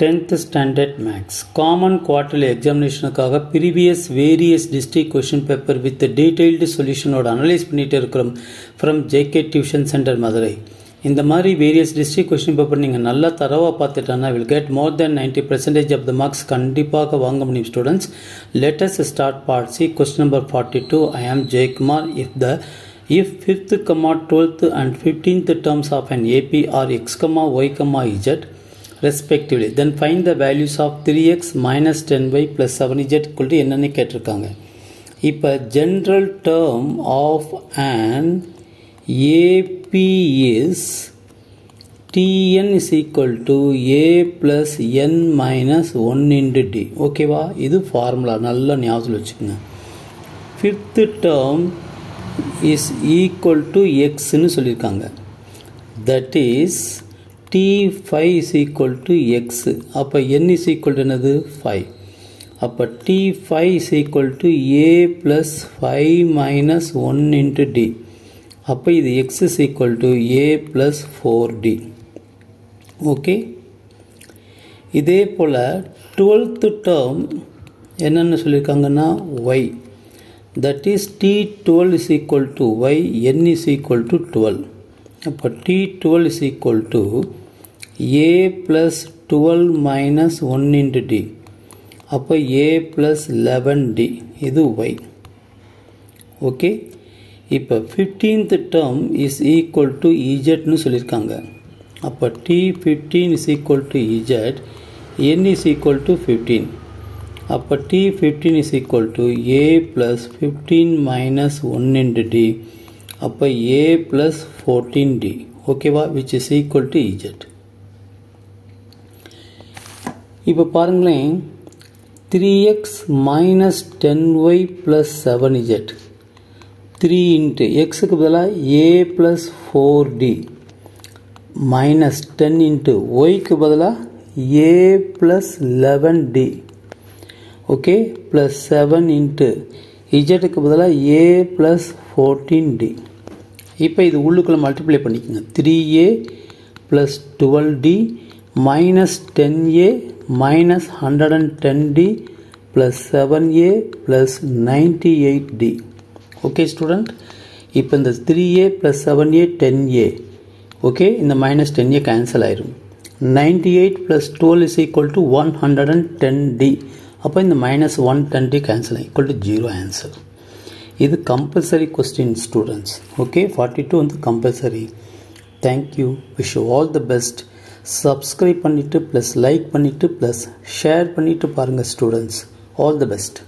10th standard maths common quarterly examination காக previous various district question paper with the detailed solution ஓட analyse பண்ணிட்டு இருக்கிறோம் from JK Tuition Center Madurai. இந்த மாதிரி various district question paper நீங்கள் நல்லா தரவா பார்த்துட்டானா will get more than 90% of the marks கண்டிப்பாக வாங்க முடியும் students. Let us start part C. Question number 42. I am Jay Kumar. If 5th, 12th and 15th terms of an AP are x, y, z respectively, then find the values of 3x minus 10y plus 7z equal to என்னன்னு கேட்டிருக்காங்க. இப்போ general term of an AP is Tn is equal to a plus n minus 1 into d. ஓகேவா? இது formula நல்லா ஞாபகத்தில் வச்சுக்கோங்க. 5th term is equal to x ன்னு சொல்லியிருக்காங்க. That is T5 is equal to x. அப்போ n is equal to என்னது 5. அப்போ T5 is equal to a plus 5 minus 1 into d. அப்போ இது x is equal to a plus 4d. Okay, இதே போல் 12th term என்னென்னு சொல்லியிருக்காங்கன்னா y. That is T12 is equal to y, n is equal to 12. அப்போ T12 is equal to a plus 12 minus 1 into d. அப்போ a plus 11d. இது y. Okay, இப்போ 15th term is equal to z ன்னு சொல்லியிருக்காங்க. அப்போ T15 is equal to z, n is equal to 15. அப்போ T15 is equal to a plus 15 minus 1 into d. அப்போ a plus 14d. ஓகேவா? which is equal to z. இப்போ பாருங்களேன், 3x minus 10y plus 7z. 3 into xக்கு பதிலாக a plus 4d minus 10 into yக்கு பதிலாக a plus 11d. Okay, plus 7 into zக்கு பதிலாக a plus 14d. இப்போ இது உள்ளுக்குள்ள மல்டிப்ளை பண்ணிக்கோங்க. 3a plus 12d minus 10a minus 110d plus 7a plus 98d. Okay student, இப்போ இந்த 3a plus 7a 10a. Okay, இந்த minus 10a cancel ஆயிரும். 98 plus 12 is equal to 110d. அப்போ இந்த minus 110d கேன்சல் ஆகி equal to 0 ஆன்சர். இது compulsory question students. Okay, 42 வந்து compulsory. Thank you, wish you all the best. Subscribe பண்ணிவிட்டு plus like பண்ணிவிட்டு plus share பண்ணிவிட்டு பாருங்கள் ஸ்டூடெண்ட்ஸ். All the best.